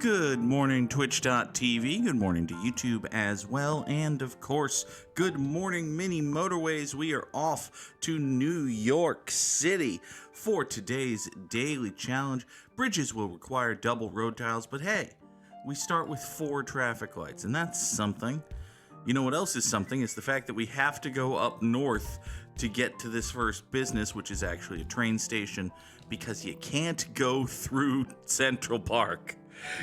Good morning, Twitch.tv. Good morning to YouTube as well. And of course, good morning, mini Motorways. We are off to New York City for today's daily challenge. Bridges will require double road tiles, but hey, we start with 4 traffic lights, and that's something. You know what else is something? It's the fact that we have to go up north to get to this first business, which is actually a train station, because you can't go through Central Park.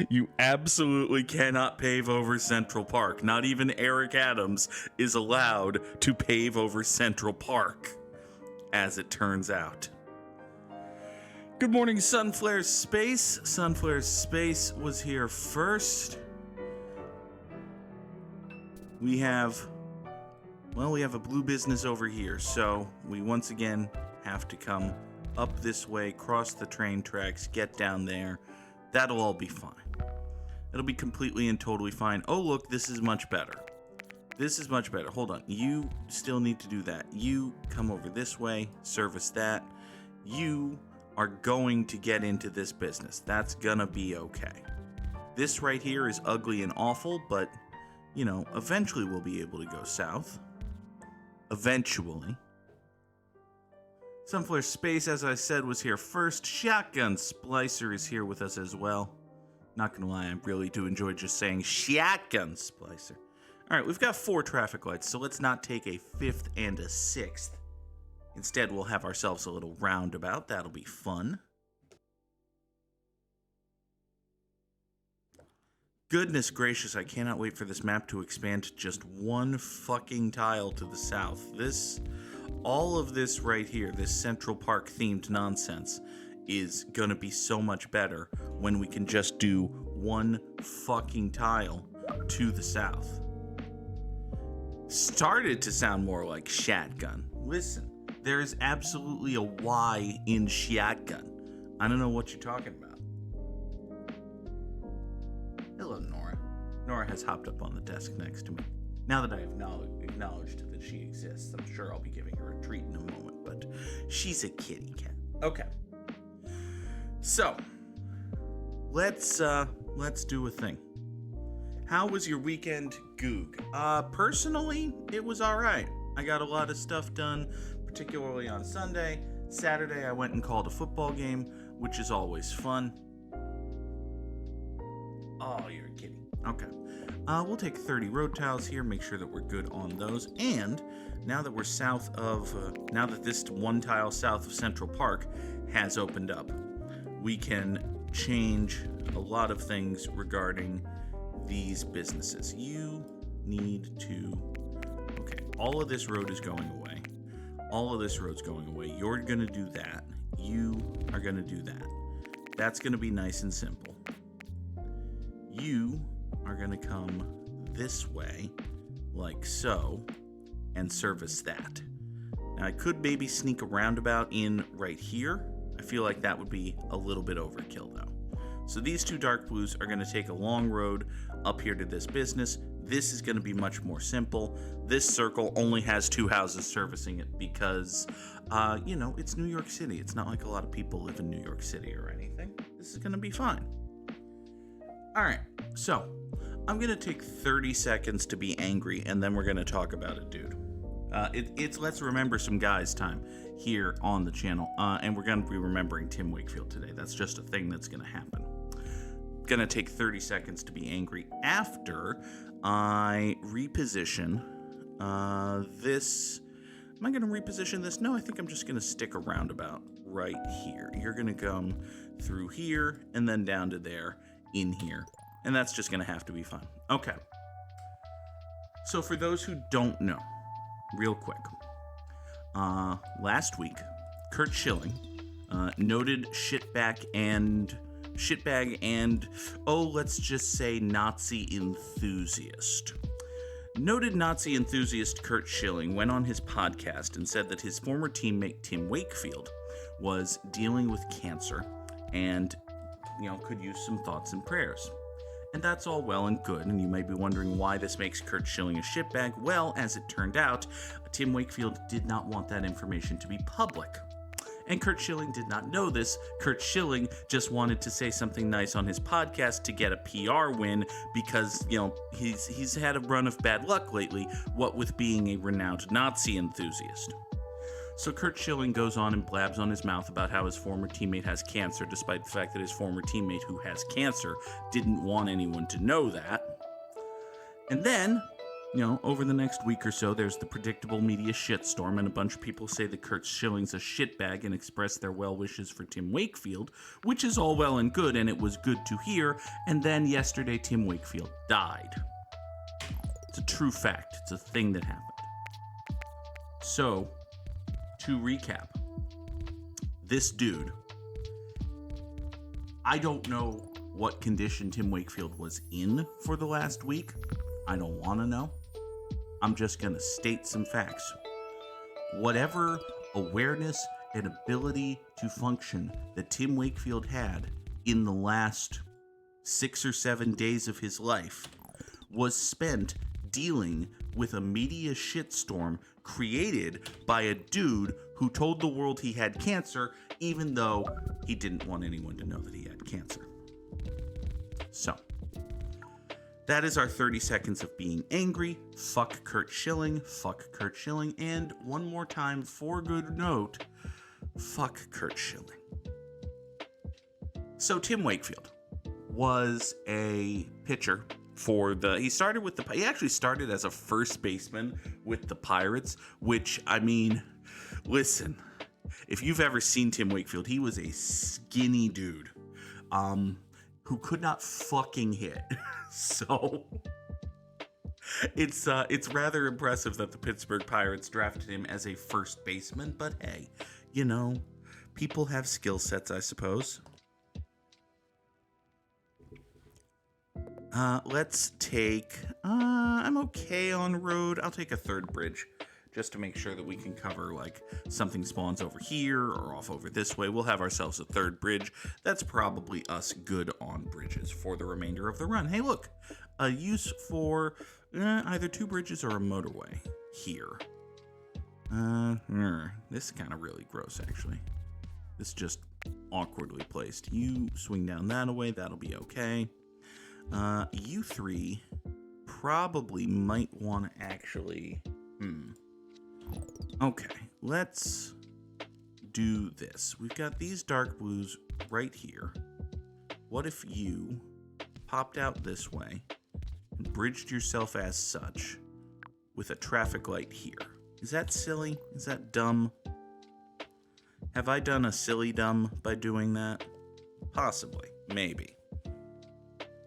You absolutely cannot pave over Central Park. Not even Eric Adams is allowed to pave over Central Park, as it turns out. Good morning, Sunflare Space. Sunflare Space was here first. We have a blue business over here, so we once again have to come up this way, cross the train tracks, get down there. That'll all be fine. It'll be completely and totally fine. Oh, look, this is much better. This is much better. Hold on. You still need to do that. You come over this way, service that. You are going to get into this business. That's gonna be okay. This right here is ugly and awful, but, you know, eventually we'll be able to go south. Eventually. Sunflare Space, as I said, was here first. Shotgun Splicer is here with us as well. Not gonna lie, I really do enjoy just saying Shotgun Splicer. Alright, we've got 4 traffic lights, so let's not take a 5th and a 6th. Instead, we'll have ourselves a little roundabout. That'll be fun. Goodness gracious, I cannot wait for this map to expand to just one fucking tile to the south. All of this right here, this Central Park themed nonsense, is gonna be so much better when we can just do one fucking tile to the south. Started to sound more like shotgun. Listen, there is absolutely a Y in shotgun. I don't know what you're talking about. Hello, Nora. Nora has hopped up on the desk next to me. Now that I have acknowledged that she exists, I'm sure I'll be giving her a treat in a moment, but she's a kitty cat. Okay. So, let's do a thing. How was your weekend, Goog? Personally, it was alright. I got a lot of stuff done, particularly on Sunday. Saturday, I went and called a football game, which is always fun. Oh, you're a kitty. Okay. We'll take 30 road tiles here, make sure that we're good on those. And now that we're now that this one tile south of Central Park has opened up, we can change a lot of things regarding these businesses. You need to, okay, all of this road is going away. All of this road's going away. You're gonna do that. You are gonna do that. That's gonna be nice and simple. You are gonna come this way, like so, and service that. Now I could maybe sneak a roundabout in right here. I feel like that would be a little bit overkill though. So these 2 dark blues are gonna take a long road up here to this business. This is gonna be much more simple. This circle only has 2 houses servicing it because, you know, it's New York City. It's not like a lot of people live in New York City or anything. This is gonna be fine. All right, so I'm gonna take 30 seconds to be angry, and then we're gonna talk about it, dude. It's Let's Remember Some Guys time here on the channel, and we're gonna be remembering Tim Wakefield today. That's just a thing that's gonna happen. Gonna take 30 seconds to be angry after I reposition this. Am I gonna reposition this? No, I think I'm just gonna stick a roundabout right here. You're gonna come through here and then down to there in here. And that's just gonna have to be fun. Okay. So for those who don't know, real quick, last week, Kurt Schilling, noted shitbag and, oh, let's just say Nazi enthusiast. Noted Nazi enthusiast Kurt Schilling went on his podcast and said that his former teammate Tim Wakefield was dealing with cancer and, you know, could use some thoughts and prayers. And that's all well and good, and you may be wondering why this makes Kurt Schilling a shitbag. Well, as it turned out, Tim Wakefield did not want that information to be public. And Curt Schilling did not know this. Curt Schilling just wanted to say something nice on his podcast to get a PR win because, he's had a run of bad luck lately, what with being a renowned Nazi enthusiast. So Curt Schilling goes on and blabs on his mouth about how his former teammate has cancer, despite the fact that his former teammate who has cancer didn't want anyone to know that. And then, over the next week or so, there's the predictable media shitstorm, and a bunch of people say that Curt Schilling's a shitbag and express their well wishes for Tim Wakefield, which is all well and good, and it was good to hear. And then yesterday, Tim Wakefield died. It's a true fact. It's a thing that happened. So, to recap, this dude, I don't know what condition Tim Wakefield was in for the last week. I don't want to know. I'm just going to state some facts. Whatever awareness and ability to function that Tim Wakefield had in the last 6 or 7 days of his life was spent dealing with a media shitstorm created by a dude who told the world he had cancer, even though he didn't want anyone to know that he had cancer. So, that is our 30 seconds of being angry. Fuck Curt Schilling. Fuck Curt Schilling. And one more time, for good note, fuck Curt Schilling. So Tim Wakefield was a pitcher he actually started as a first baseman with the Pirates, which, listen, if you've ever seen Tim Wakefield, he was a skinny dude, who could not fucking hit. So it's rather impressive that the Pittsburgh Pirates drafted him as a first baseman, but hey, people have skill sets, I suppose. Let's take, I'm okay on road. I'll take a third bridge just to make sure that we can cover, something spawns over here or off over this way. We'll have ourselves a third bridge. That's probably us good on bridges for the remainder of the run. Hey, look, a use for either 2 bridges or a motorway here. This is kind of really gross, actually. This is just awkwardly placed. You swing down that away, that'll be okay. You 3 probably might want to actually... Okay, let's do this. We've got these dark blues right here. What if you popped out this way and bridged yourself as such with a traffic light here? Is that silly? Is that dumb? Have I done a silly dumb by doing that? Possibly. Maybe.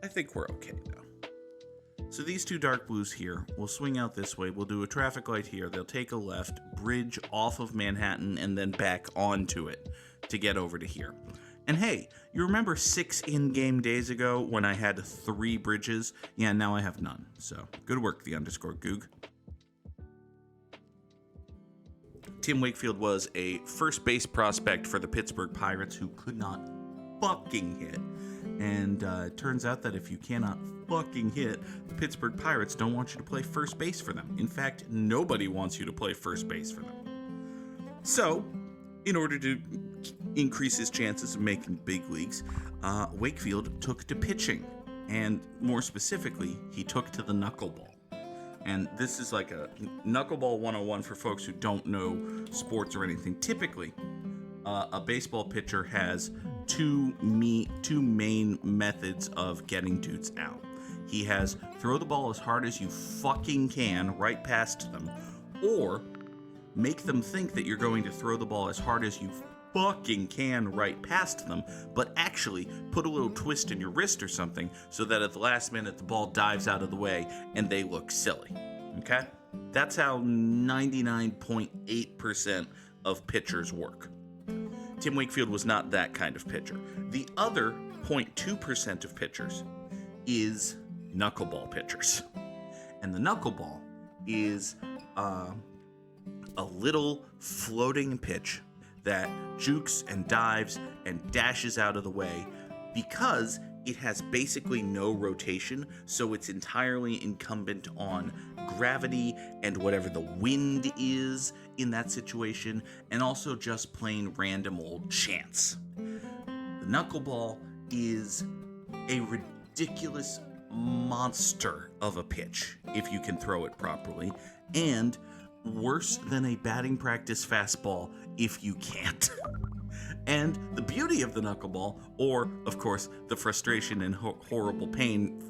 I think we're okay, though. So these 2 dark blues here, we'll swing out this way, we'll do a traffic light here, they'll take a left, bridge off of Manhattan, and then back onto it to get over to here. And hey, you remember 6 in-game days ago when I had 3 bridges? Yeah, now I have none. So, good work, the _Goog. Tim Wakefield was a first base prospect for the Pittsburgh Pirates who could not fucking hit. And it turns out that if you cannot fucking hit, the Pittsburgh Pirates don't want you to play first base for them. In fact, nobody wants you to play first base for them. So, in order to increase his chances of making big leagues, Wakefield took to pitching. And more specifically, he took to the knuckleball. And this is like a knuckleball 101 for folks who don't know sports or anything. Typically, a baseball pitcher has two main methods of getting dudes out. He has throw the ball as hard as you fucking can right past them, or make them think that you're going to throw the ball as hard as you fucking can right past them, but actually put a little twist in your wrist or something so that at the last minute the ball dives out of the way and they look silly. Okay? That's how 99.8% of pitchers work. Tim Wakefield was not that kind of pitcher. The other 0.2% of pitchers is knuckleball pitchers. And the knuckleball is a little floating pitch that jukes and dives and dashes out of the way because it has basically no rotation, so it's entirely incumbent on gravity and whatever the wind is in that situation, and also just plain random old chance. The knuckleball is a ridiculous monster of a pitch if you can throw it properly, and worse than a batting practice fastball if you can't. And the beauty of the knuckleball, or of course the frustration and horrible pain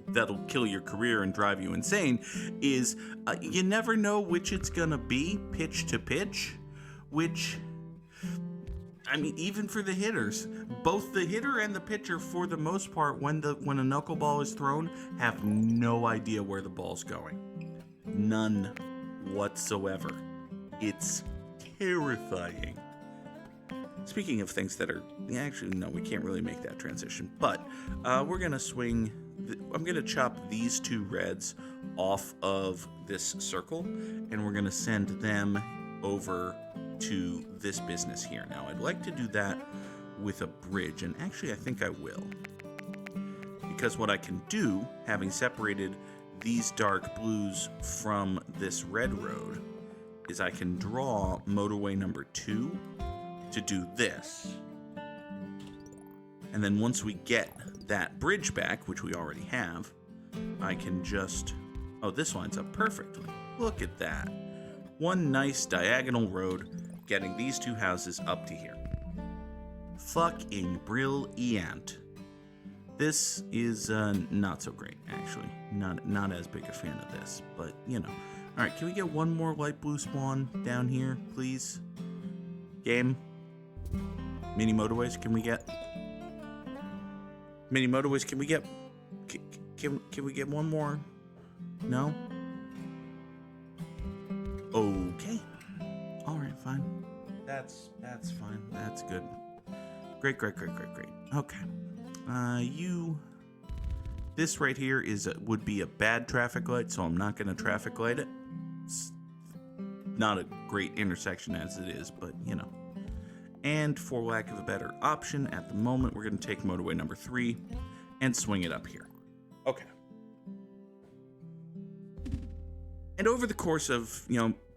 that'll kill your career and drive you insane, is you never know which it's gonna be pitch to pitch, which, I mean, even for the hitters, both the hitter and the pitcher, for the most part, when a knuckleball is thrown, have no idea where the ball's going. None whatsoever. It's terrifying. Speaking of things that are, actually, no, we can't really make that transition, but we're going to swing, I'm going to chop these two reds off of this circle, and we're going to send them over to this business here. Now, I'd like to do that with a bridge, and actually I think I will. Because what I can do, having separated these dark blues from this red road, is I can draw motorway number 2 to do this. And then once we get that bridge back, which we already have, I can just, oh, this lines up perfectly. Look at that. One nice diagonal road getting these two houses up to here. Fucking brilliant. This is not so great, actually. Not as big a fan of this, but you know. All right, can we get one more light blue spawn down here, please? Game. Mini motorways, can we get? Mini motorways, can we get? Can we get one more? No? Okay. All right, fine. That's fine. That's good. Great. Okay. This right here would be a bad traffic light, so I'm not going to traffic light it. It's not a great intersection as it is, but you know. And for lack of a better option, at the moment, we're going to take motorway number 3 and swing it up here. Okay. And over the course of,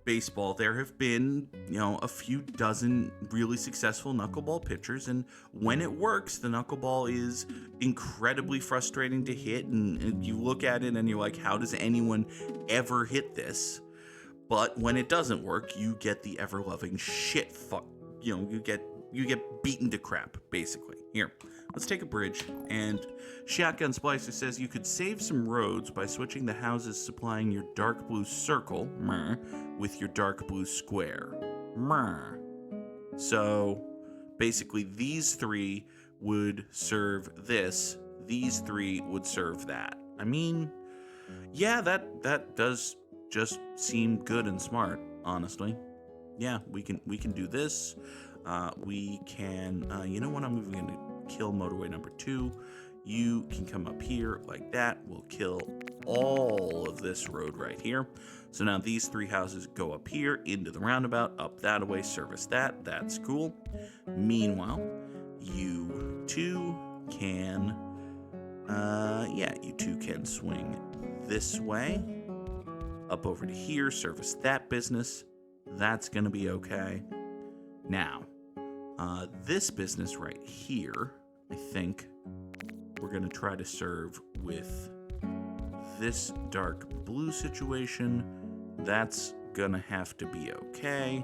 baseball, there have been, a few dozen really successful knuckleball pitchers, and when it works, the knuckleball is incredibly frustrating to hit, and you look at it and you're like, how does anyone ever hit this? But when it doesn't work, you get the ever-loving shit fuck. You get beaten to crap, basically. Here, let's take a bridge, and Shotgun Splicer says you could save some roads by switching the houses supplying your dark blue circle, with your dark blue square. So, basically, these 3 would serve this, these 3 would serve that. I mean, yeah, that does just seem good and smart, honestly. Yeah, we can do this. We can, you know what, I'm even going to kill motorway number 2. You can come up here like that. We'll kill all of this road right here. So now these 3 houses go up here, into the roundabout, up that way, service that. That's cool. Meanwhile, you two can, you two can swing this way, up over to here, service that business. That's going to be okay. Now, this business right here, I think we're going to try to serve with this dark blue situation. That's going to have to be okay.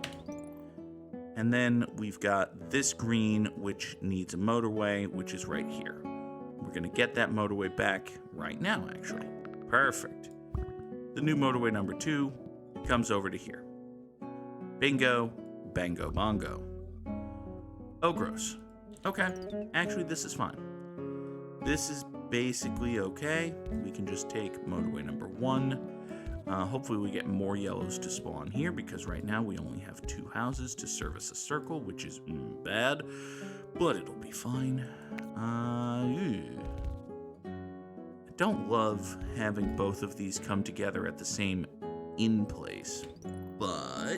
And then we've got this green, which needs a motorway, which is right here. We're going to get that motorway back right now, actually. Perfect. The new motorway number 2 comes over to here. Bingo, bango, bongo. Oh, gross. Okay, actually, this is fine. This is basically okay. We can just take motorway number 1. Hopefully we get more yellows to spawn here, because right now we only have 2 houses to service a circle, which is bad, but it'll be fine. I don't love having both of these come together at the same in place, but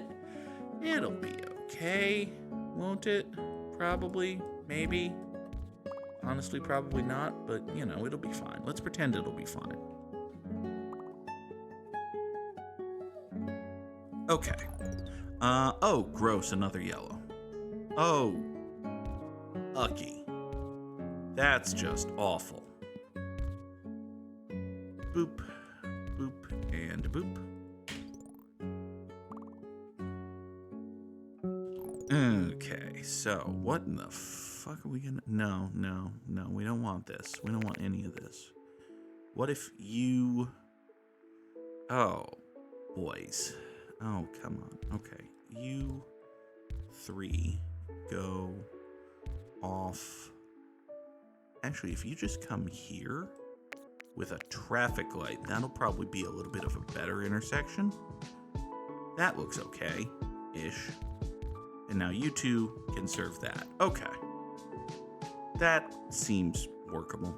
it'll be okay, won't it? Probably, maybe. Honestly, probably not, but, you know, it'll be fine. Let's pretend it'll be fine. Okay. Oh, gross, another yellow. Oh, ucky. That's just awful. Boop, boop, and boop. Okay, so what in the fuck are we gonna... No, we don't want this. We don't want any of this. What if you... Oh, boys. Oh, come on. Okay, you three go off. Actually, if you just come here with a traffic light, that'll probably be a little bit of a better intersection. That looks okay-ish. And now you two can serve that. Okay. That seems workable.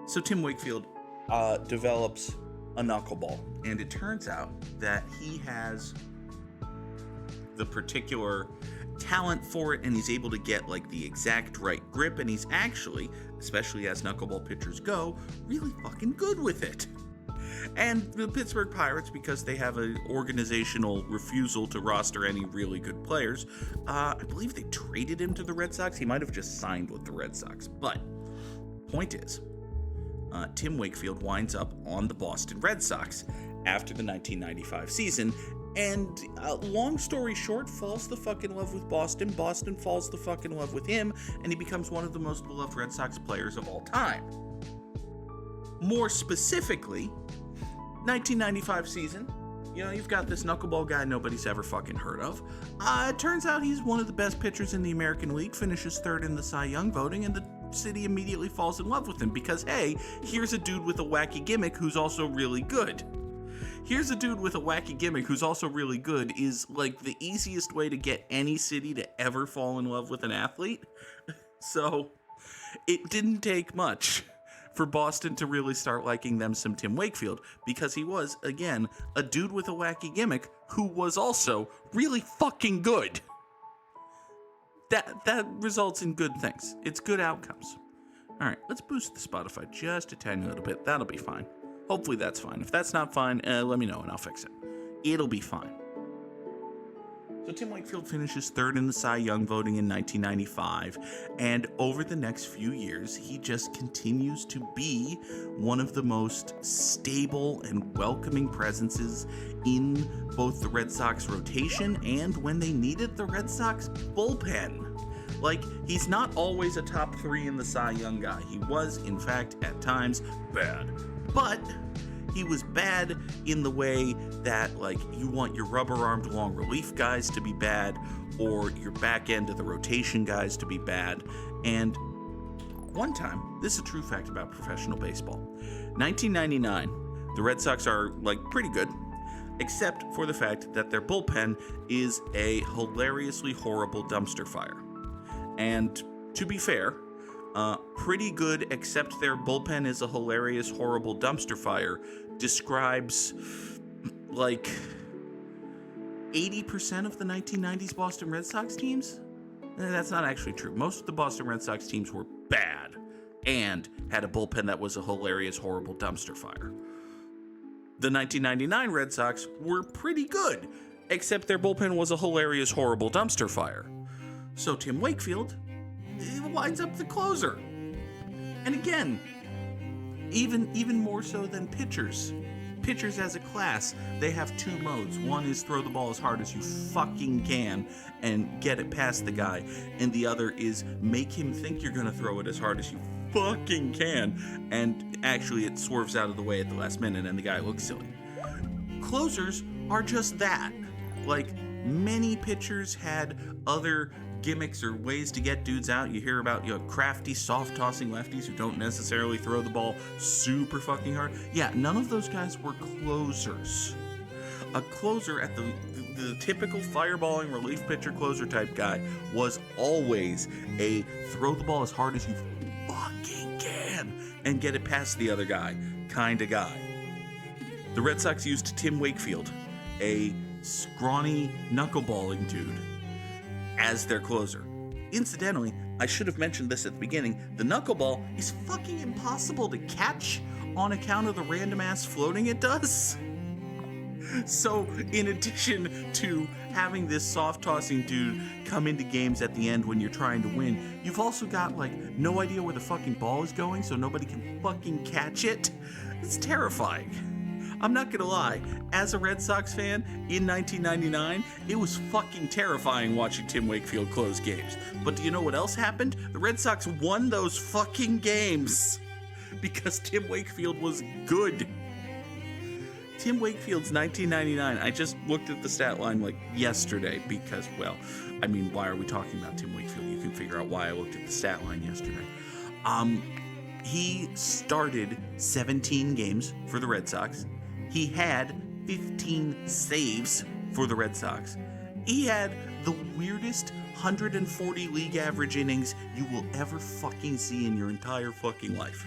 So Tim Wakefield develops a knuckleball, and it turns out that he has the particular talent for it, and he's able to get like the exact right grip, and he's actually, especially as knuckleball pitchers go, really fucking good with it. And the Pittsburgh Pirates, because they have an organizational refusal to roster any really good players, I believe they traded him to the Red Sox. He might have just signed with the Red Sox. But point is, Tim Wakefield winds up on the Boston Red Sox after the 1995 season, and long story short, falls the fuck in love with Boston. Boston falls the fuck in love with him, and he becomes one of the most beloved Red Sox players of all time. More specifically, 1995 season, you know, you've got this knuckleball guy nobody's ever fucking heard of. It turns out he's one of the best pitchers in the American League, finishes third in the Cy Young voting, and the city immediately falls in love with him because, hey, here's a dude with a wacky gimmick who's also really good. Here's a dude with a wacky gimmick who's also really good is like the easiest way to get any city to ever fall in love with an athlete. So it didn't take much for Boston to really start liking them some Tim Wakefield, because he was, again, a dude with a wacky gimmick who was also really fucking good. That results in good things. It's good outcomes. All right, let's boost the Spotify just a tiny little bit. That'll be fine. Hopefully that's fine. If that's not fine, let me know and I'll fix it. It'll be fine. So Tim Wakefield finishes third in the Cy Young voting in 1995, and over the next few years, he just continues to be one of the most stable and welcoming presences in both the Red Sox rotation and, when they needed, the Red Sox bullpen. Like, he's not always a top three in the Cy Young guy. He was, in fact, at times, bad. But he was bad in the way that, like, you want your rubber-armed long relief guys to be bad, or your back end of the rotation guys to be bad. And one time, this is a true fact about professional baseball, 1999, the Red Sox are, like, pretty good, except for the fact that their bullpen is a hilariously horrible dumpster fire. And to be fair, pretty good, except their bullpen is a hilarious, horrible dumpster fire, describes like 80% of the 1990s Boston Red Sox teams. That's not actually true. Most of the Boston Red Sox teams were bad and had a bullpen that was a hilarious, horrible dumpster fire. The 1999 Red Sox were pretty good, except their bullpen was a hilarious, horrible dumpster fire. So Tim Wakefield winds up the closer. And again, even more so than pitchers. Pitchers as a class, they have two modes. One is throw the ball as hard as you fucking can and get it past the guy. And the other is make him think you're going to throw it as hard as you fucking can. And actually it swerves out of the way at the last minute and the guy looks silly. Closers are just that. Like, many pitchers had other gimmicks or ways to get dudes out. You hear about, crafty, soft-tossing lefties who don't necessarily throw the ball super fucking hard. Yeah, none of those guys were closers. A closer at the typical fireballing relief pitcher closer type guy was always a throw the ball as hard as you fucking can and get it past the other guy kind of guy. The Red Sox used Tim Wakefield, a scrawny knuckleballing dude as their closer. Incidentally, I should have mentioned this at the beginning. The knuckleball is fucking impossible to catch on account of the random ass floating it does. So, in addition to having this soft tossing dude come into games at the end when you're trying to win, you've also got, like, no idea where the fucking ball is going, so nobody can fucking catch it. It's terrifying. I'm not gonna lie, as a Red Sox fan in 1999, it was fucking terrifying watching Tim Wakefield close games. But do you know what else happened? The Red Sox won those fucking games because Tim Wakefield was good. Tim Wakefield's 1999, I just looked at the stat line like yesterday because, well, I mean, why are we talking about Tim Wakefield? You can figure out why I looked at the stat line yesterday. He started 17 games for the Red Sox. He had 15 saves for the Red Sox. He had the weirdest 140 league average innings you will ever fucking see in your entire fucking life.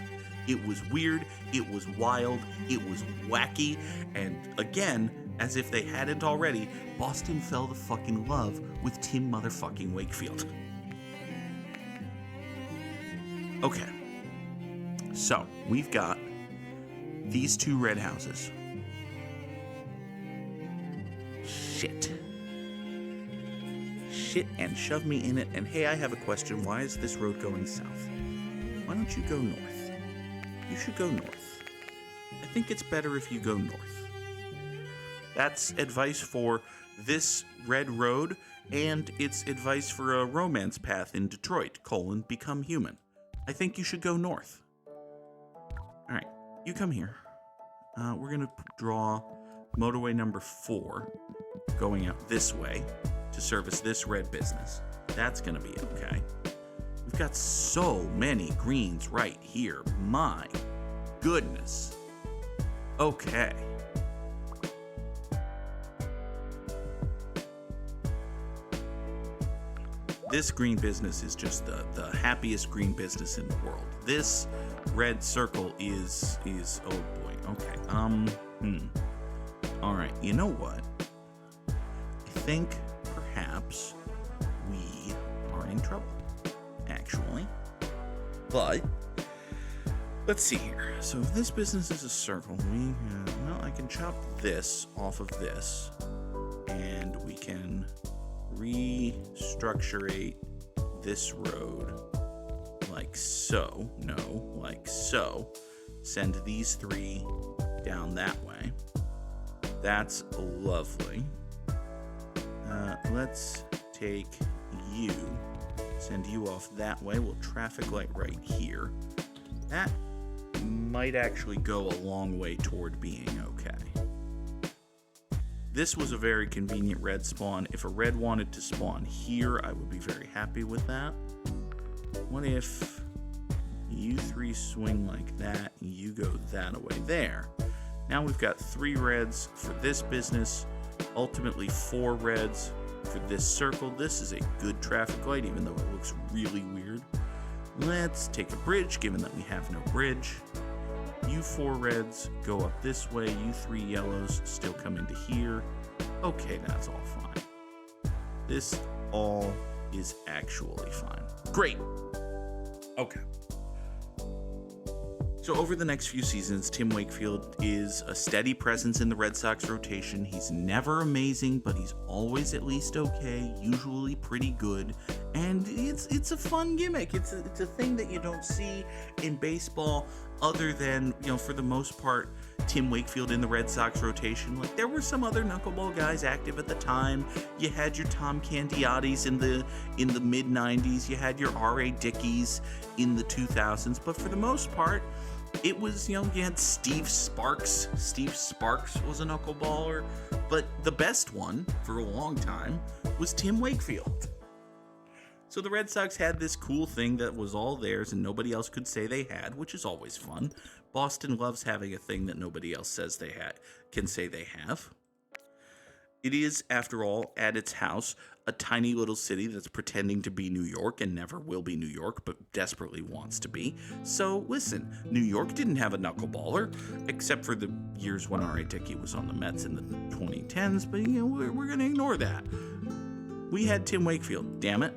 It was weird, it was wild, it was wacky, and again, as if they hadn't already, Boston fell to fucking love with Tim motherfucking Wakefield. Okay, so we've got these two red houses. Shit and shove me in it, and hey, I have a question. Why is this road going south? Why don't you go north? You should go north. I think it's better if you go north. That's advice for this red road, and it's advice for a romance path in Detroit, become human. I think you should go north. Alright, you come here. We're gonna draw motorway number 4 going out this way to service this red business. That's gonna be okay. We've got so many greens right here. My goodness. Okay. This green business is just the happiest green business in the world. This red circle is oh boy. Okay. All right. You know what? I think perhaps we are in trouble, actually. But let's see here. So if this business is a circle, I can chop this off of this, and we can restructurate this road like so. No, like so. Send these 3 down that way. That's lovely. Let's take you, send you off that way. We'll traffic light right here. That might actually go a long way toward being okay. This was a very convenient red spawn. If a red wanted to spawn here, I would be very happy with that. What if you 3 swing like that and you go that away there? Now we've got 3 reds for this business, ultimately 4 reds for this circle. This is a good traffic light, even though it looks really weird. Let's take a bridge, given that we have no bridge. You 4 reds go up this way. You 3 yellows still come into here. Okay, that's all fine. This all is actually fine. Great. Okay. So over the next few seasons, Tim Wakefield is a steady presence in the Red Sox rotation. He's never amazing, but he's always at least okay, usually pretty good. And it's a fun gimmick. It's a thing that you don't see in baseball other than, for the most part, Tim Wakefield in the Red Sox rotation. Like, there were some other knuckleball guys active at the time. You had your Tom Candiotis in the mid-90s. You had your R.A. Dickies in the 2000s. But for the most part, it was, you had Steve Sparks. Steve Sparks was a knuckleballer. But the best one for a long time was Tim Wakefield. So the Red Sox had this cool thing that was all theirs and nobody else could say they had, which is always fun. Boston loves having a thing that nobody else says they can say they have. It is, after all, at its house, a tiny little city that's pretending to be New York and never will be New York, but desperately wants to be. So listen, New York didn't have a knuckleballer, except for the years when R.A. Dickey was on the Mets in the 2010s, but we're going to ignore that. We had Tim Wakefield, damn it.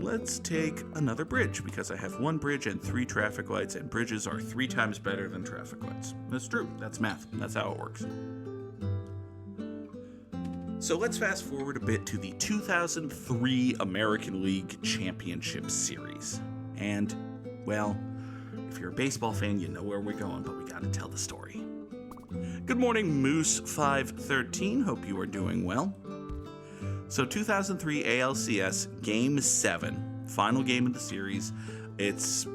Let's take another bridge, because I have one bridge and 3 traffic lights, and bridges are 3 times better than traffic lights. That's true. That's math. That's how it works. So let's fast forward a bit to the 2003 American League Championship Series. And, well, if you're a baseball fan, you know where we're going, but we gotta tell the story. Good morning, Moose513. Hope you are doing well. So 2003 ALCS Game 7, final game of the series. It's,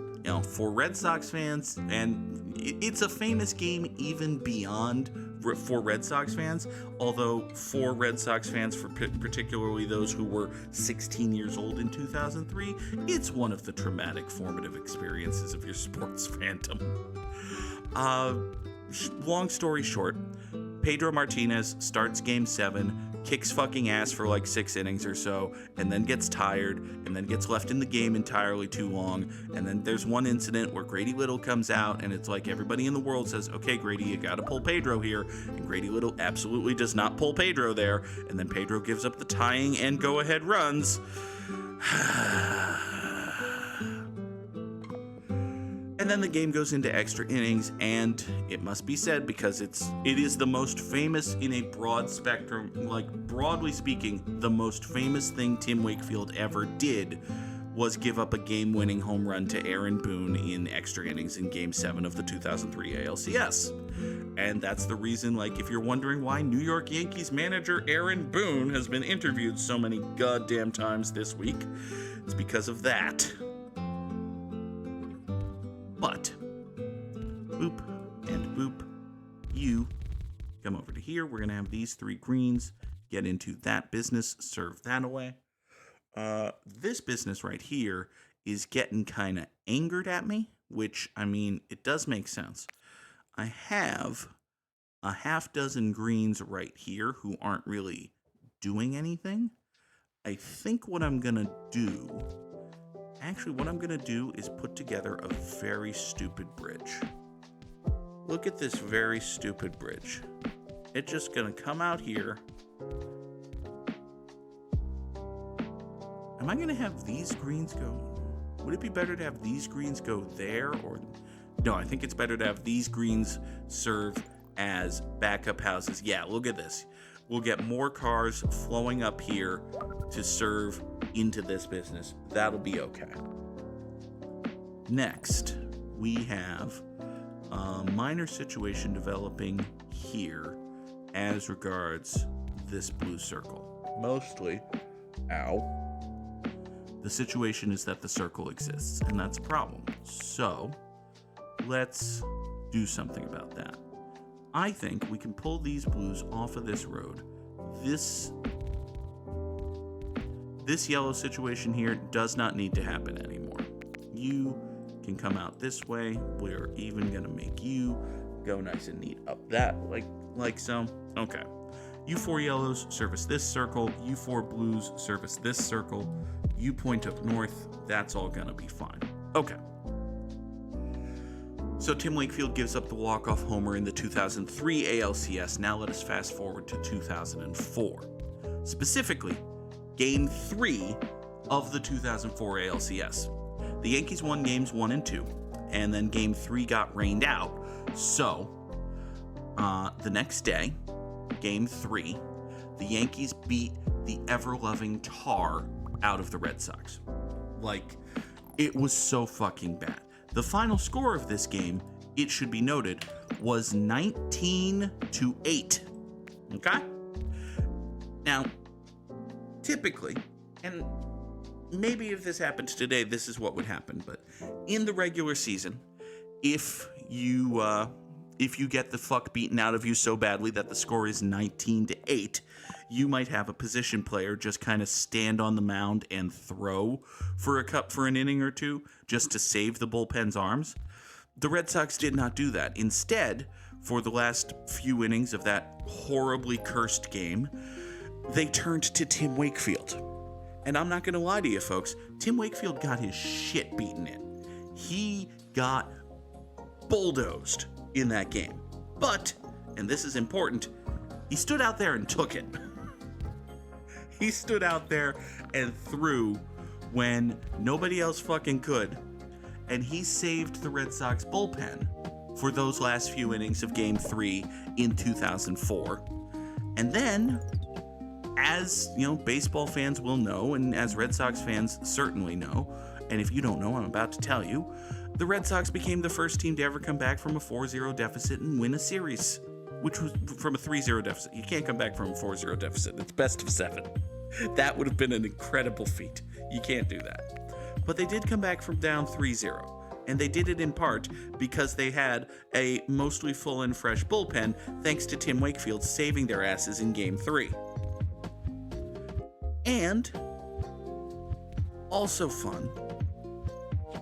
for Red Sox fans, and it's a famous game even beyond for Red Sox fans, although for Red Sox fans, for particularly those who were 16 years old in 2003, it's one of the traumatic formative experiences of your sports fandom. Long story short, Pedro Martinez starts Game 7, kicks fucking ass for like 6 innings or so, and then gets tired, and then gets left in the game entirely too long, and then there's one incident where Grady Little comes out, and it's like everybody in the world says, okay, Grady, you gotta pull Pedro here, and Grady Little absolutely does not pull Pedro there, and then Pedro gives up the tying and go-ahead runs. And then the game goes into extra innings, and it must be said, because it is the most famous in a broad spectrum, like broadly speaking, the most famous thing Tim Wakefield ever did was give up a game-winning home run to Aaron Boone in extra innings in Game 7 of the 2003 ALCS. And that's the reason, like, if you're wondering why New York Yankees manager Aaron Boone has been interviewed so many goddamn times this week, it's because of that. But, boop and boop, you come over to here. We're going to have these 3 greens, get into that business, serve that away. This business right here is getting kind of angered at me, which, I mean, it does make sense. I have a half dozen greens right here who aren't really doing anything. I think what I'm going to do... Actually, what I'm going to do is put together a very stupid bridge. Look at this very stupid bridge. It's just going to come out here. Am I going to have these greens go? Would it be better to have these greens go there? Or no, I think it's better to have these greens serve as backup houses. Yeah, look at this. We'll get more cars flowing up here to serve into this business. That'll be okay. Next, we have a minor situation developing here as regards this blue circle. Mostly, the situation is that the circle exists, and that's a problem. So, let's do something about that. I think we can pull these blues off of this road. This yellow situation here does not need to happen anymore. You can come out this way. We're even gonna make you go nice and neat up that, like so. Okay. You 4 yellows service this circle. You 4 blues service this circle. You point up north. That's all gonna be fine. Okay. So Tim Wakefield gives up the walk-off homer in the 2003 ALCS. Now let us fast forward to 2004. Specifically, Game 3 of the 2004 ALCS. The Yankees won Games 1 and 2, and then Game 3 got rained out. So, the next day, Game 3, the Yankees beat the ever-loving tar out of the Red Sox. Like, it was so fucking bad. The final score of this game, it should be noted, was 19-8. Okay? Now, typically, and maybe if this happened today, this is what would happen, but in the regular season, if you get the fuck beaten out of you so badly that the score is 19-8, you might have a position player just kind of stand on the mound and throw for an inning or two just to save the bullpen's arms. The Red Sox did not do that. Instead, for the last few innings of that horribly cursed game, they turned to Tim Wakefield. And I'm not going to lie to you, folks, Tim Wakefield got his shit beaten in. He got bulldozed in that game. But, and this is important, he stood out there and took it. He stood out there and threw when nobody else fucking could. And he saved the Red Sox bullpen for those last few innings of Game 3 in 2004. And then, as you know, baseball fans will know, and as Red Sox fans certainly know, and if you don't know, I'm about to tell you, the Red Sox became the first team to ever come back from a 4-0 deficit and win a series, which was from a 3-0 deficit. You can't come back from a 4-0 deficit. It's best of 7. That would have been an incredible feat. You can't do that. But they did come back from down 3-0. And they did it in part because they had a mostly full and fresh bullpen thanks to Tim Wakefield saving their asses in Game 3. And, also fun,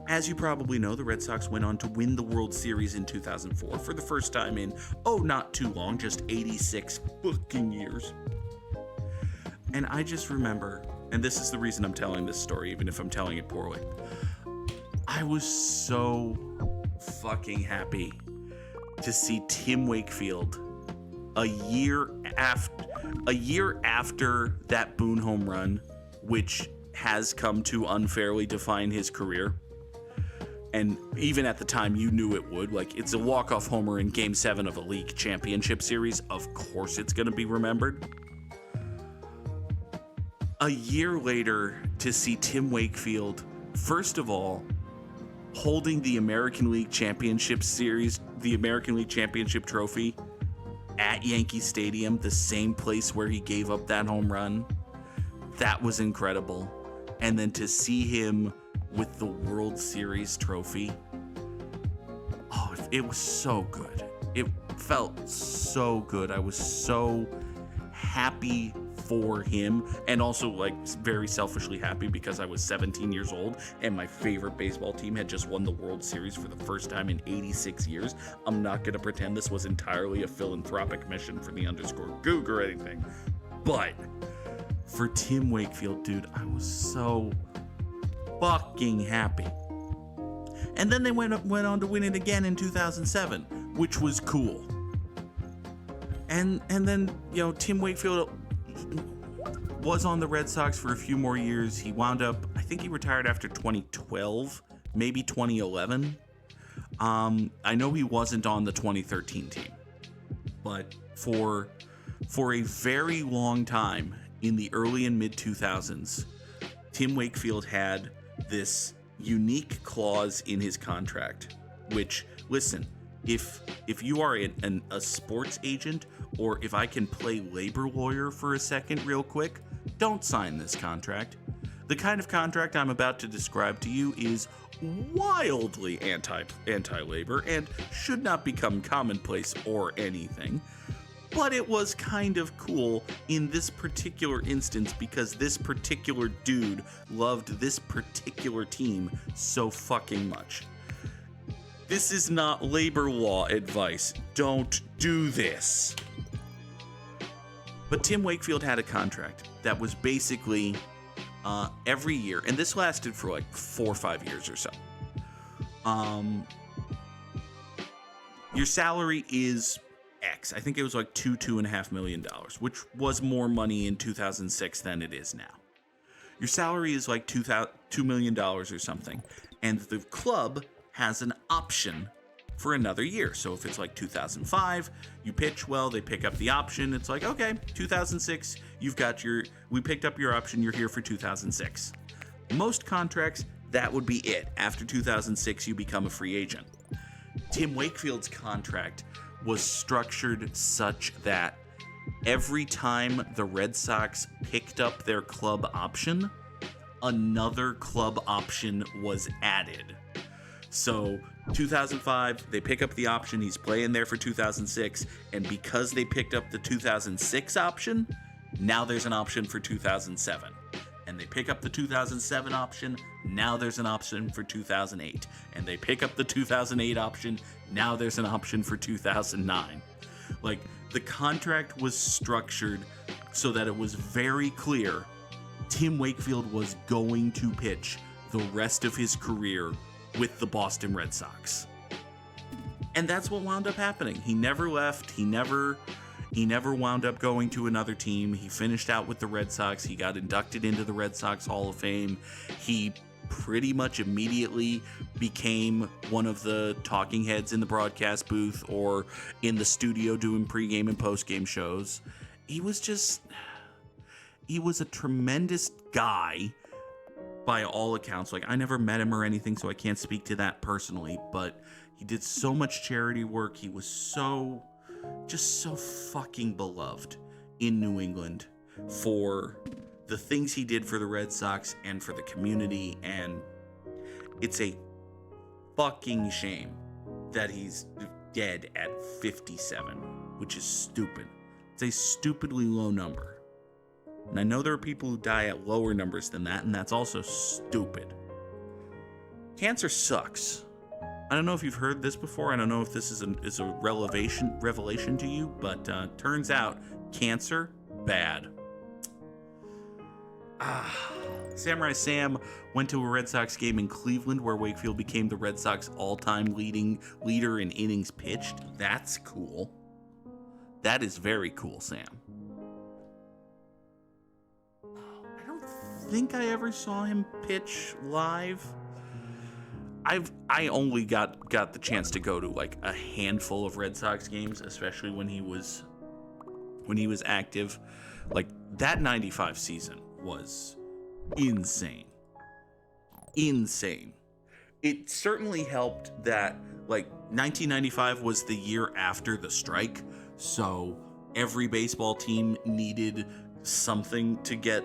as you probably know, the Red Sox went on to win the World Series in 2004 for the first time in, not too long, just 86 fucking years. And I just remember, and this is the reason I'm telling this story, even if I'm telling it poorly, I was so fucking happy to see Tim Wakefield a year after that Boone home run, which has come to unfairly define his career. And even at the time, you knew it would. Like, it's a walk-off homer in Game 7 of a league championship series. Of course it's going to be remembered. A year later, to see Tim Wakefield, first of all, holding the American League Championship Series, the American League Championship trophy at Yankee Stadium, the same place where he gave up that home run. That was incredible. And then to see him with the World Series trophy, it was so good. It felt so good. I was so happy for him, and also like very selfishly happy because I was 17 years old and my favorite baseball team had just won the World Series for the first time in 86 years. I'm not going to pretend this was entirely a philanthropic mission for the _Goog or anything, but for Tim Wakefield, dude, I was so fucking happy. And then they went on to win it again in 2007, which was cool. And then, you know, Tim Wakefield was on the Red Sox for a few more years. He wound up, I think he retired after 2012, maybe 2011. I know he wasn't on the 2013 team, but for a very long time in the early and mid 2000s, Tim Wakefield had this unique clause in his contract, which, listen, if you are a sports agent, or if I can play labor lawyer for a second real quick, don't sign this contract. The kind of contract I'm about to describe to you is wildly anti-labor and should not become commonplace or anything. But it was kind of cool in this particular instance because this particular dude loved this particular team so fucking much. This is not labor law advice. Don't do this. But Tim Wakefield had a contract that was basically every year, and this lasted for like 4 or 5 years or so. Your salary is X. I think it was like $2.5 million, which was more money in 2006 than it is now. Your salary is like $2 million or something, and the club has an option for another year. So if it's like 2005, you pitch well, they pick up the option. It's like, okay, 2006, we picked up your option, you're here for 2006. Most contracts, that would be it. After 2006, you become a free agent. Tim Wakefield's contract was structured such that every time the Red Sox picked up their club option, another club option was added. So 2005, they pick up the option, he's playing there for 2006, and because they picked up the 2006 option, now there's an option for 2007. And they pick up the 2007 option, now there's an option for 2008. And they pick up the 2008 option, now there's an option for 2009. Like, the contract was structured so that it was very clear Tim Wakefield was going to pitch the rest of his career with the Boston Red Sox. And that's what wound up happening. He never left. He never wound up going to another team. He finished out with the Red Sox. He got inducted into the Red Sox Hall of Fame. He pretty much immediately became one of the talking heads in the broadcast booth or in the studio doing pregame and postgame shows. He was a tremendous guy by all accounts. Like, I never met him or anything, so I can't speak to that personally, but he did so much charity work. He was so fucking beloved in New England for the things he did for the Red Sox and for the community, and it's a fucking shame that he's dead at 57, which is stupid. It's a stupidly low number. And I know there are people who die at lower numbers than that, and that's also stupid. Cancer sucks. I don't know if you've heard this before. I don't know if this is a revelation to you, but turns out cancer, bad. Samurai Sam went to a Red Sox game in Cleveland where Wakefield became the Red Sox all-time leader in innings pitched. That's cool. That is very cool, Sam. I don't think I ever saw him pitch live. I only got the chance to go to like a handful of Red Sox games, especially when he was active. Like, that 95 season was insane. It certainly helped that, like, 1995 was the year after the strike, so every baseball team needed something to get,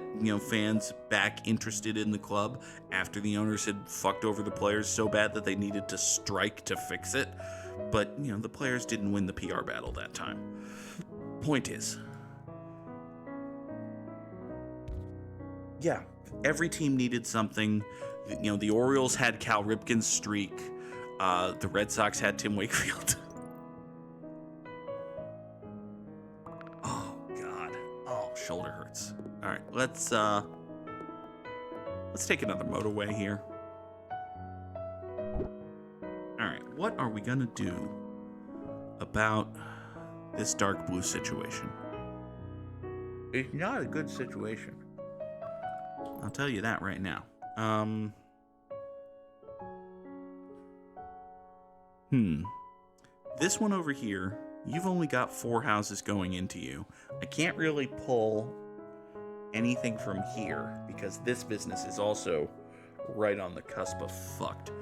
fans back interested in the club after the owners had fucked over the players so bad that they needed to strike to fix it. But, the players didn't win the PR battle that time. Point is, yeah, every team needed something. The Orioles had Cal Ripken's streak. The Red Sox had Tim Wakefield. Oh, God. Oh, shoulder hurts. All right, let's take another motorway here. All right, what are we gonna do about this dark blue situation? It's not a good situation. I'll tell you that right now. This one over here, you've only got 4 houses going into you. I can't really pull anything from here because this business is also right on the cusp of fucked.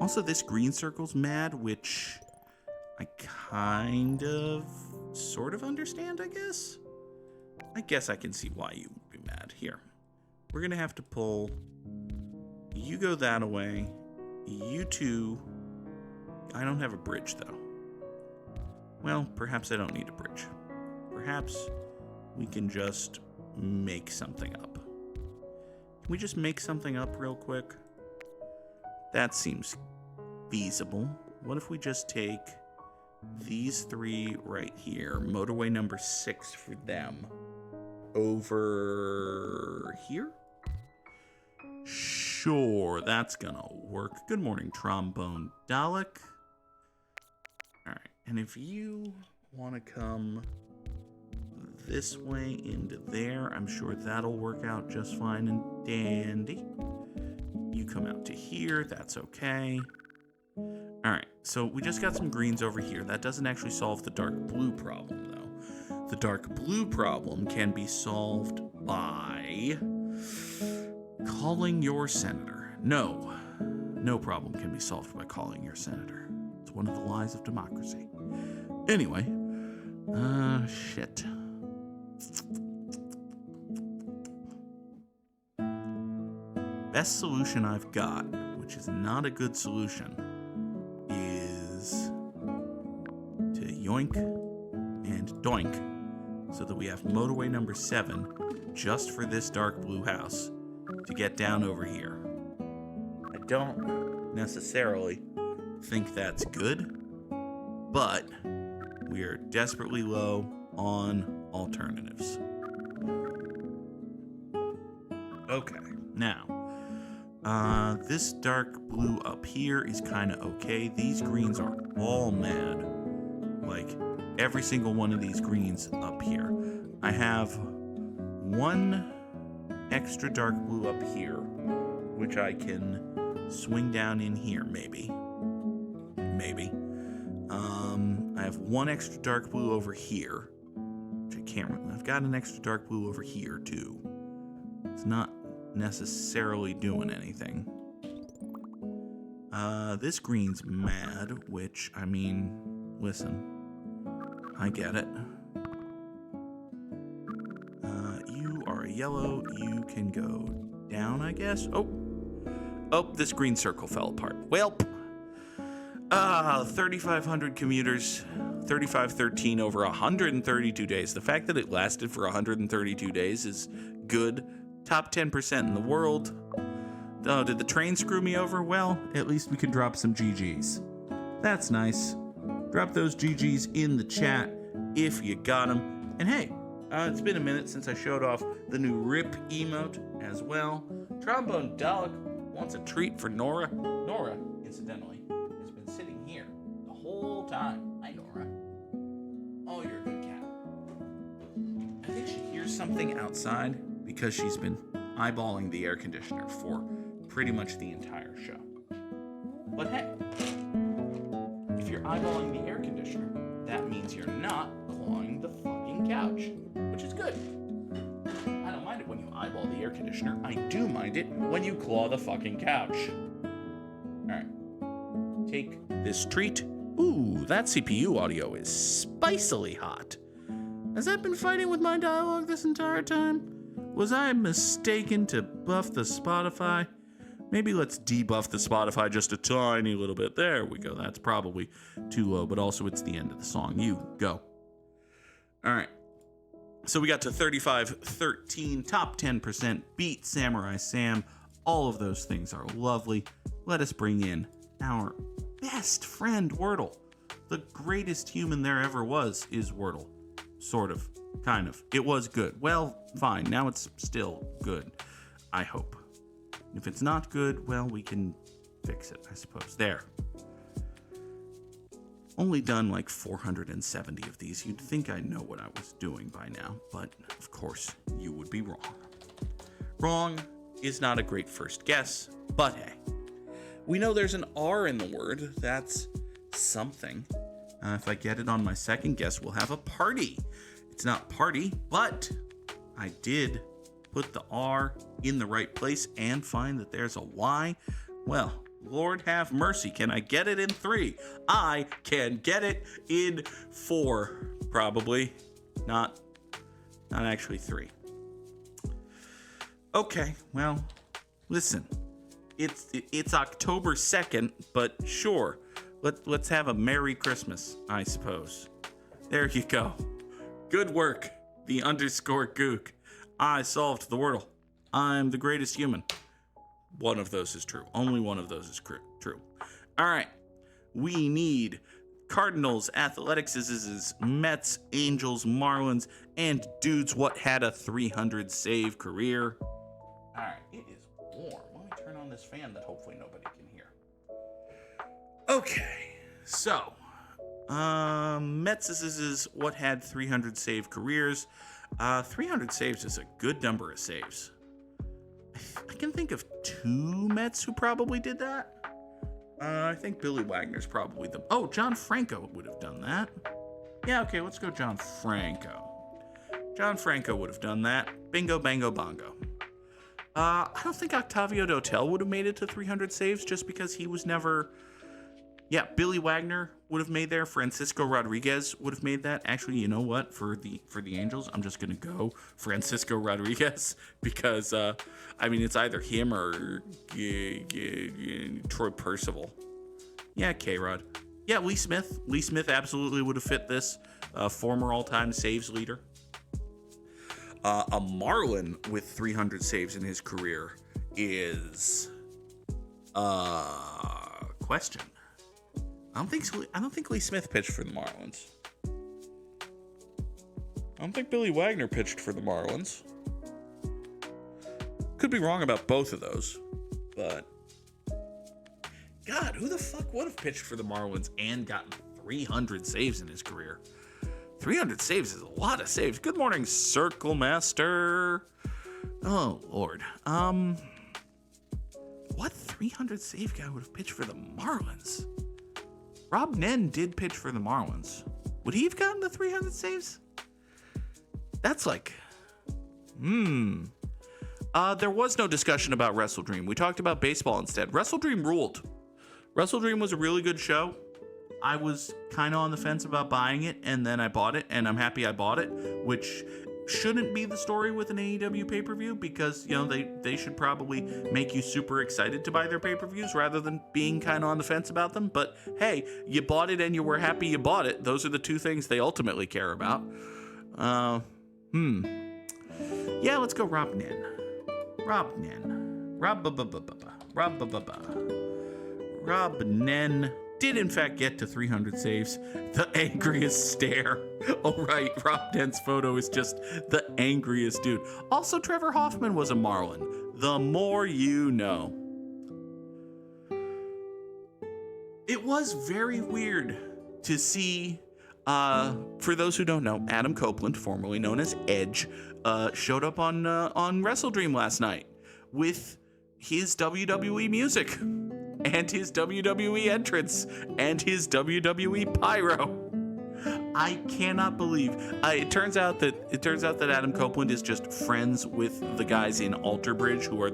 Also, this green circle's mad, which I sort of understand, I guess. I guess I can see why you would be mad. Here, we're gonna have to pull. You go that way. You two. I don't have a bridge, though. Well, perhaps I don't need a bridge. Perhaps we can just make something up. Can we just make something up real quick? That seems feasible. What if we just take these 3 right here, motorway number 6 for them, over here? Sure, that's gonna work. Good morning, Trombone Dalek. Alright, and if you want to come this way into there, I'm sure that'll work out just fine and dandy. You come out to here, that's okay. Alright, so we just got some greens over here. That doesn't actually solve the dark blue problem, though. The dark blue problem can be solved by calling your senator. No problem can be solved by calling your senator. It's one of the lies of democracy. Anyway, shit. Best solution I've got, which is not a good solution, is to yoink and doink so that we have motorway number 7 just for this dark blue house to get down over here. I don't necessarily think that's good, but we are desperately low on alternatives. Okay, now, this dark blue up here is kind of okay. These greens are all mad. Like, every single one of these greens up here. I have one extra dark blue up here, which I can swing down in here, maybe. I have one extra dark blue over here, which I can't really. I've got an extra dark blue over here, too. It's not necessarily doing anything. This green's mad, which, I mean, listen, I get it. You are a yellow. You can go down, I guess. Oh, this green circle fell apart. Welp. 3,500 commuters, 3513 over 132 days. The fact that it lasted for 132 days is good. Top 10% in the world. Oh, did the train screw me over? Well, at least we can drop some GGs. That's nice. Drop those GGs in the chat if you got them. And hey, it's been a minute since I showed off the new RIP emote as well. Trombone Dog wants a treat for Nora. Nora, incidentally, has been sitting here the whole time. Hi, Nora. Oh, you're a good cat. I think she hears something outside because she's been eyeballing the air conditioner for pretty much the entire show. But hey, if you're eyeballing the air conditioner, that means you're not clawing the fucking couch, which is good. I don't mind it when you eyeball the air conditioner. I do mind it when you claw the fucking couch. Alright. Take this treat. Ooh, that CPU audio is spicily hot. Has that been fighting with my dialogue this entire time? Was I mistaken to buff the Spotify? Maybe let's debuff the Spotify just a tiny little bit. There we go. That's probably too low, but also it's the end of the song. You go. All right. So we got to 3513, top 10%, beat Samurai Sam. All of those things are lovely. Let us bring in our best friend, Wordle. The greatest human there ever was is Wordle. Sort of. Kind of. It was good. Well, fine. Now it's still good. I hope. If it's not good, well, we can fix it, I suppose. There. Only done like 470 of these. You'd think I know what I was doing by now, but of course, you would be wrong. Wrong is not a great first guess, but hey. We know there's an R in the word. That's something. If I get it on my second guess, we'll have a party. It's not party, but I did put the R in the right place and find that there's a Y. Well, Lord have mercy. Can I get it in 3? I can get it in 4. Probably. Not actually 3. Okay, well, listen. It's October 2nd, but sure. Let's have a Merry Christmas, I suppose. There you go. Good work, the _Goog. I solved the Wordle. I'm the greatest human. One of those is true. Only one of those is true. All right. We need Cardinals, Athletics, Mets, Angels, Marlins, and dudes what had a 300 save career. All right. It is warm. Let me turn on this fan that hopefully nobody can hear. Okay. So, Mets is what had 300 save careers. 300 saves is a good number of saves. I can think of 2 Mets who probably did that. I think Billy Wagner's probably the... Oh, John Franco would have done that. Yeah, okay, let's go John Franco. John Franco would have done that. Bingo, bango, bongo. I don't think Octavio Dotel would have made it to 300 saves just because he was never... Yeah, Billy Wagner would have made there. Francisco Rodriguez would have made that. Actually, you know what? For the Angels, I'm just gonna go Francisco Rodriguez because it's either him or Troy Percival. Yeah, K-Rod. Yeah, Lee Smith. Lee Smith absolutely would have fit this. Former all-time saves leader. A Marlin with 300 saves in his career is question. I don't think Lee Smith pitched for the Marlins. I don't think Billy Wagner pitched for the Marlins. Could be wrong about both of those, but God, who the fuck would have pitched for the Marlins and gotten 300 saves in his career? 300 saves is a lot of saves. Good morning, Circle Master. Oh, Lord. What 300 save guy would have pitched for the Marlins? Rob Nen did pitch for the Marlins. Would he have gotten the 300 saves? That's like, there was no discussion about Wrestle Dream. We talked about baseball instead. Wrestle Dream ruled. Wrestle Dream was a really good show. I was kind of on the fence about buying it, and then I bought it, and I'm happy I bought it, which shouldn't be the story with an AEW pay-per-view, because, you know, they should probably make you super excited to buy their pay-per-views rather than being kind of on the fence about them. But hey, you bought it and you were happy you bought it. Those are the two things they ultimately care about. Yeah, let's go Rob Nen. Rob Nen did in fact get to 300 saves. The angriest stare. Oh right, Rob Nen's photo is just the angriest dude. Also, Trevor Hoffman was a Marlin. The more you know. It was very weird to see, for those who don't know, Adam Copeland, formerly known as Edge, showed up on Wrestle Dream last night with his WWE music and his WWE entrance and his WWE pyro. I cannot believe. It turns out that Adam Copeland is just friends with the guys in Alter Bridge, who are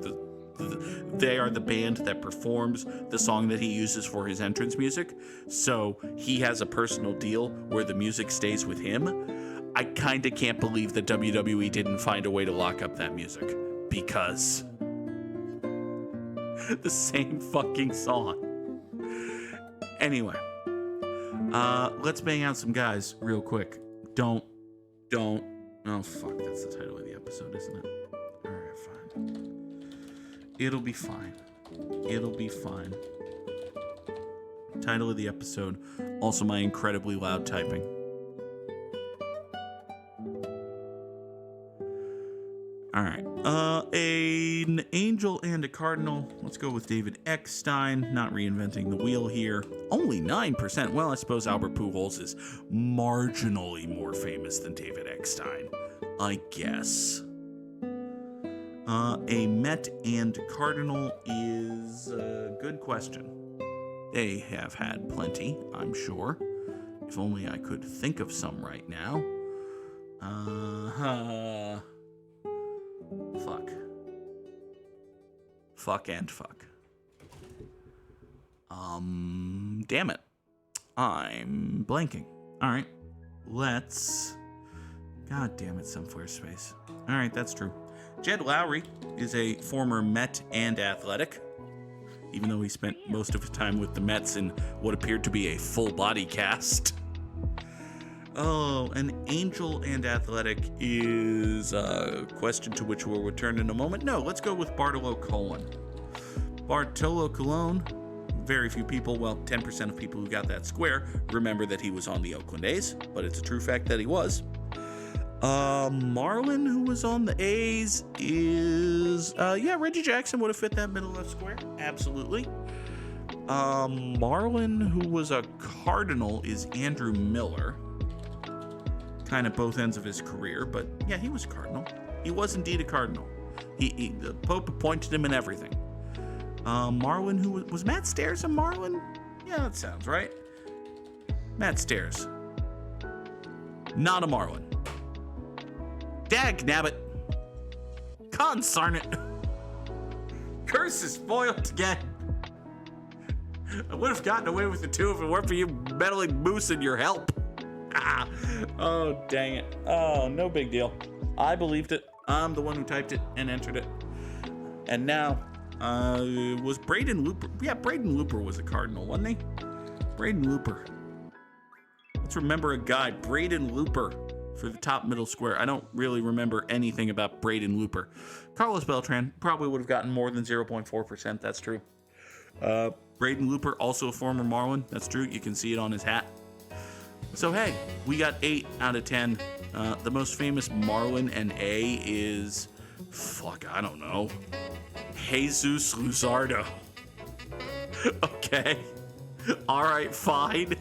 they are the band that performs the song that he uses for his entrance music. So he has a personal deal where the music stays with him. I kind of can't believe that WWE didn't find a way to lock up that music, because the same fucking song. Anyway, let's bang out some guys real quick. Don't. Oh fuck, that's the title of the episode, isn't it? All right, fine. It'll be fine. Title of the episode. Also, my incredibly loud typing. All right. An angel and a cardinal. Let's go with David Eckstein. Not reinventing the wheel here. Only 9%. Well, I suppose Albert Pujols is marginally more famous than David Eckstein, I guess. A Met and Cardinal is a good question. They have had plenty, I'm sure. If only I could think of some right now. Fuck and fuck. Damn it. I'm blanking. All right. Let's... God damn it, Sunflare Space. All right, that's true. Jed Lowry is a former Met and Athletic, even though he spent most of his time with the Mets in what appeared to be a full body cast. Oh, an Angel and Athletic is a question to which we'll return in a moment. No, let's go with Bartolo Colon. Bartolo Colon, very few people, well, 10% of people who got that square remember that he was on the Oakland A's, but it's a true fact that he was. Marlin, who was on the A's, is, Reggie Jackson would have fit that middle left square. Absolutely. Marlin, who was a Cardinal, is Andrew Miller. Kind of both ends of his career, but yeah, he was a Cardinal. He was indeed a Cardinal. The Pope appointed him and everything. Marlin, who was Matt Stairs a Marlin? Yeah, that sounds right. Matt Stairs. Not a Marlin. Dagnabbit. Consarn it. Curse is foiled again. I would have gotten away with the two if it weren't for you meddling moose and your help. Oh, dang it. Oh, no big deal. I believed it. I'm the one who typed it and entered it. And now, was Braden Looper? Yeah, Braden Looper was a Cardinal, wasn't he? Braden Looper. Let's remember a guy, Braden Looper, for the top middle square. I don't really remember anything about Braden Looper. Carlos Beltran probably would have gotten more than 0.4%. That's true. Braden Looper, also a former Marlin. That's true. You can see it on his hat. So, hey, we got 8 out of 10 The most famous Marlin and A is, I don't know, Jesus Luzardo. Okay. All right, fine.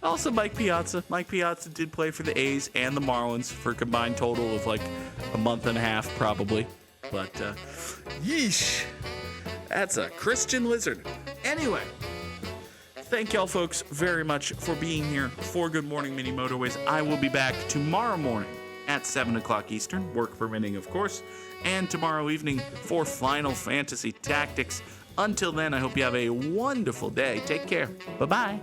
Also, Mike Piazza. Mike Piazza did play for the A's and the Marlins for a combined total of like a month and a half, probably. But, yeesh. That's a Christian lizard. Anyway, thank y'all folks very much for being here for Good Morning Mini Motorways. I will be back tomorrow morning at 7 o'clock Eastern, work permitting, of course, and tomorrow evening for Final Fantasy Tactics. Until then, I hope you have a wonderful day. Take care. Bye-bye.